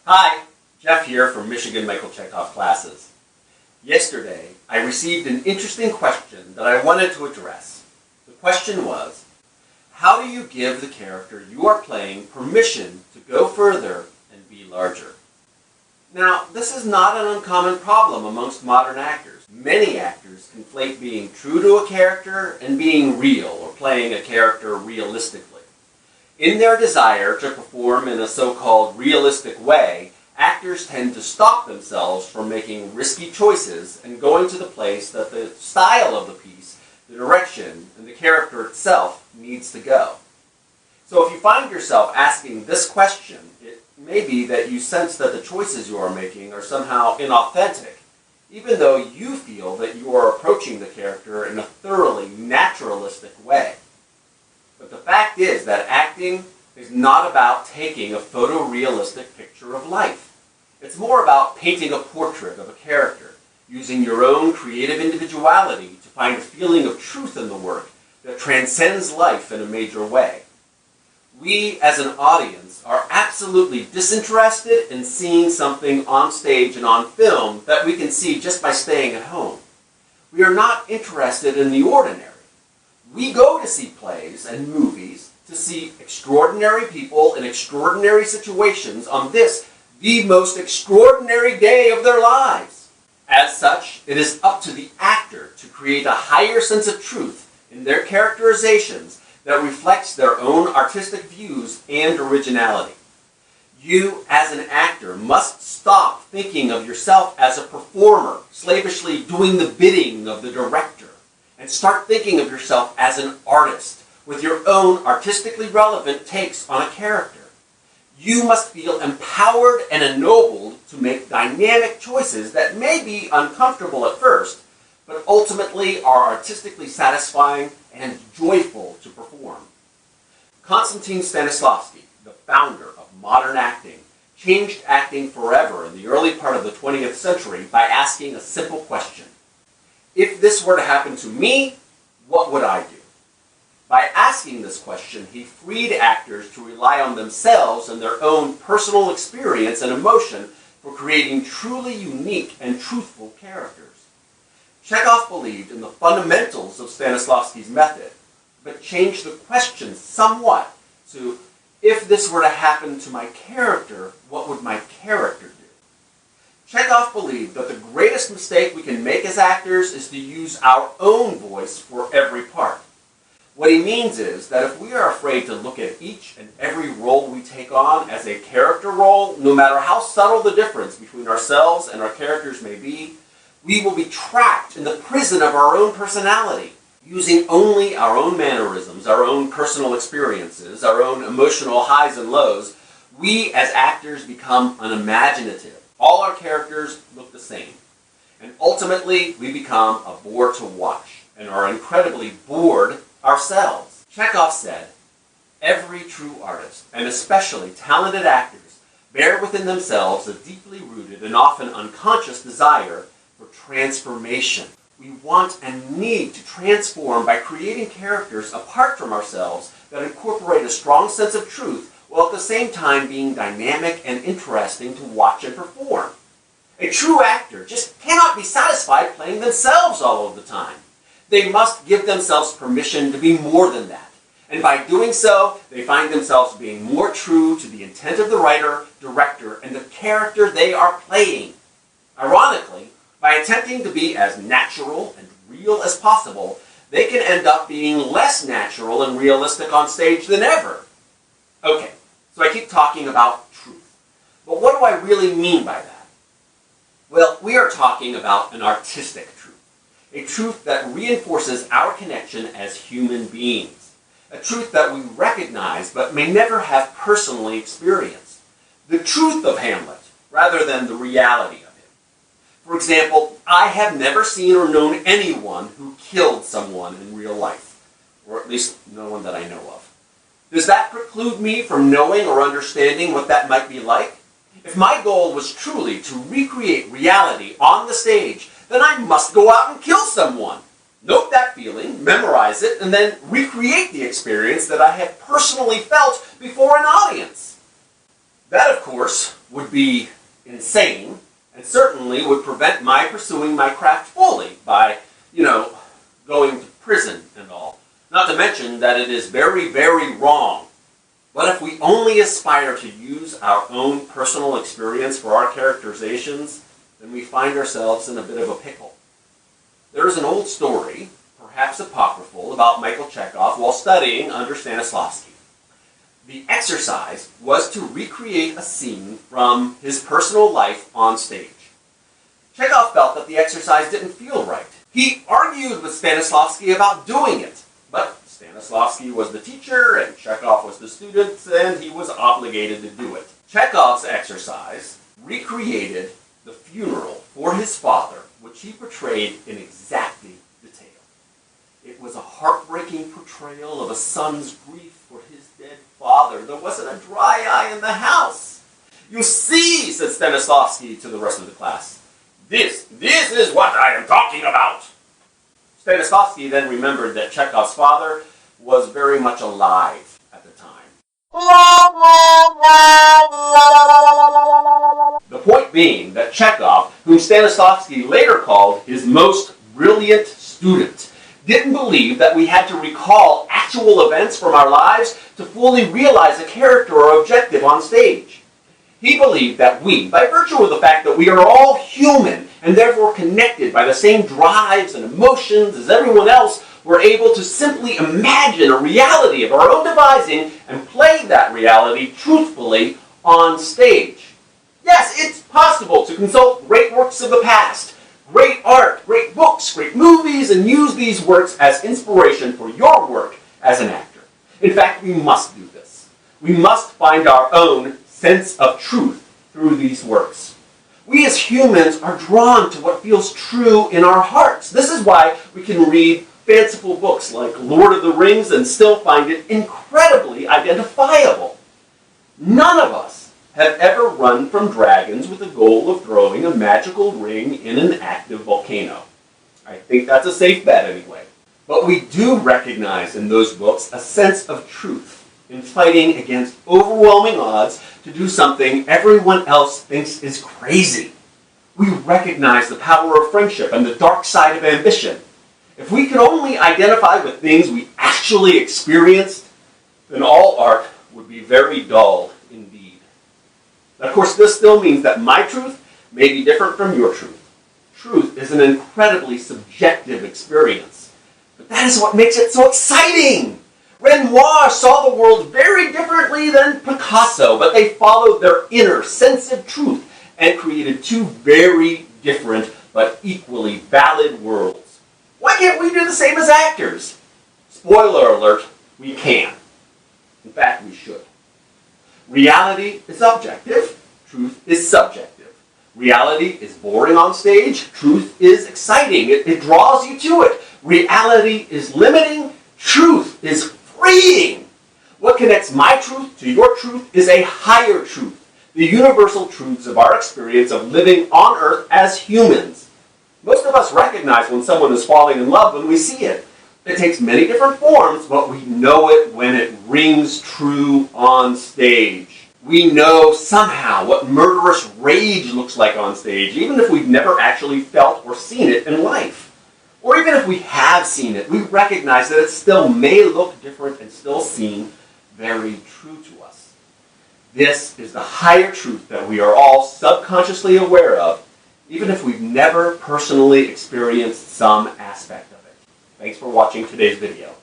Hi, Jeff here from Michigan Michael Chekhov classes. Yesterday, I received an interesting question that I wanted to address. The question was, how do you give the character you are playing permission to go further and be larger? Now, this is not an uncommon problem amongst modern actors. Many actors conflate being true to a character and being real or playing a character realistically. In their desire to perform in a so-called realistic way, actors tend to stop themselves from making risky choices and going to the place that the style of the piece, the direction, and the character itself needs to go. So if you find yourself asking this question, it may be that you sense that the choices you are making are somehow inauthentic, even though you feel that you are approaching the character in a thoroughly naturalistic way. But the fact is that acting is not about taking a photorealistic picture of life. It's more about painting a portrait of a character, using your own creative individuality to find a feeling of truth in the work that transcends life in a major way. We, as an audience, are absolutely disinterested in seeing something on stage and on film that we can see just by staying at home. We are not interested in the ordinary. We go to see plays and movies to see extraordinary people in extraordinary situations on this, the most extraordinary day of their lives. As such, it is up to the actor to create a higher sense of truth in their characterizations that reflects their own artistic views and originality. You, as an actor, must stop thinking of yourself as a performer, slavishly doing the bidding of the director, and start thinking of yourself as an artist with your own artistically relevant takes on a character. You must feel empowered and ennobled to make dynamic choices that may be uncomfortable at first, but ultimately are artistically satisfying and joyful to perform. Konstantin Stanislavski, the founder of modern acting, changed acting forever in the early part of the 20th century by asking a simple question. If this were to happen to me, what would I do? By asking this question, he freed actors to rely on themselves and their own personal experience and emotion for creating truly unique and truthful characters. Chekhov believed in the fundamentals of Stanislavski's method, but changed the question somewhat to, if this were to happen to my character, what would my character do? Chekhov believed that the greatest mistake we can make as actors is to use our own voice for every part. What he means is that if we are afraid to look at each and every role we take on as a character role, no matter how subtle the difference between ourselves and our characters may be, we will be trapped in the prison of our own personality, using only our own mannerisms, our own personal experiences, our own emotional highs and lows. We as actors become unimaginative. All our characters look the same. And ultimately, we become a bore to watch and are incredibly bored ourselves. Chekhov said, every true artist, and especially talented actors, bear within themselves a deeply rooted and often unconscious desire for transformation. We want and need to transform by creating characters apart from ourselves that incorporate a strong sense of truth while at the same time being dynamic and interesting to watch and perform. A true actor just cannot be satisfied playing themselves all of the time. They must give themselves permission to be more than that. And by doing so, they find themselves being more true to the intent of the writer, director, and the character they are playing. Ironically, by attempting to be as natural and real as possible, they can end up being less natural and realistic on stage than ever. Okay, so I keep talking about truth. But what do I really mean by that? Well, we are talking about an artistic truth. A truth that reinforces our connection as human beings. A truth that we recognize but may never have personally experienced. The truth of Hamlet, rather than the reality of him. For example, I have never seen or known anyone who killed someone in real life. Or at least no one that I know of. Does that preclude me from knowing or understanding what that might be like? If my goal was truly to recreate reality on the stage, then I must go out and kill someone. Note that feeling, memorize it, and then recreate the experience that I have personally felt before an audience. That, of course, would be insane and certainly would prevent my pursuing my craft fully by, going to prison and all. Not to mention that it is very, very wrong. But if we only aspire to use our own personal experience for our characterizations, then we find ourselves in a bit of a pickle. There is an old story, perhaps apocryphal, about Michael Chekhov while studying under Stanislavski. The exercise was to recreate a scene from his personal life on stage. Chekhov felt that the exercise didn't feel right. He argued with Stanislavski about doing it, but Stanislavski was the teacher and Chekhov was the student, and he was obligated to do it. Chekhov's exercise recreated the funeral for his father, which he portrayed in exactly detail. It was a heartbreaking portrayal of a son's grief for his dead father. There wasn't a dry eye in the house. "You see," said Stanislavski to the rest of the class, This is what I am talking about." Stanislavski then remembered that Chekhov's father was very much alive at the time. The point being that Chekhov, whom Stanislavski later called his most brilliant student, didn't believe that we had to recall actual events from our lives to fully realize a character or objective on stage. He believed that we, by virtue of the fact that we are all human and therefore connected by the same drives and emotions as everyone else, were able to simply imagine a reality of our own devising and play that reality truthfully on stage. Yes, it's possible to consult great works of the past, great art, great books, great movies, and use these works as inspiration for your work as an actor. In fact, we must do this. We must find our own sense of truth through these works. We as humans are drawn to what feels true in our hearts. This is why we can read fanciful books like Lord of the Rings and still find it incredibly identifiable. None of us have ever run from dragons with the goal of throwing a magical ring in an active volcano. I think that's a safe bet anyway. But we do recognize in those books a sense of truth in fighting against overwhelming odds to do something everyone else thinks is crazy. We recognize the power of friendship and the dark side of ambition. If we could only identify with things we actually experienced, then all art would be very dull indeed. Of course, this still means that my truth may be different from your truth. Truth is an incredibly subjective experience. But that is what makes it so exciting. Renoir saw the world very differently than Picasso, but they followed their inner sense of truth and created two very different but equally valid worlds. Why can't we do the same as actors? Spoiler alert, we can. In fact, we should. Reality is objective, truth is subjective. Reality is boring on stage, truth is exciting, it draws you to it. Reality is limiting, truth is freeing. What connects my truth to your truth is a higher truth, the universal truths of our experience of living on earth as humans. Most of us recognize when someone is falling in love when we see it. It takes many different forms, but we know it when it rings true on stage. We know somehow what murderous rage looks like on stage, even if we've never actually felt or seen it in life. Or even if we have seen it, we recognize that it still may look different and still seem very true to us. This is the higher truth that we are all subconsciously aware of, even if we've never personally experienced some aspect of it. Thanks for watching today's video.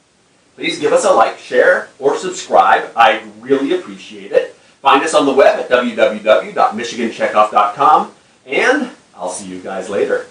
Please give us a like, share, or subscribe. I'd really appreciate it. Find us on the web at www.michiganchekhov.com, and I'll see you guys later.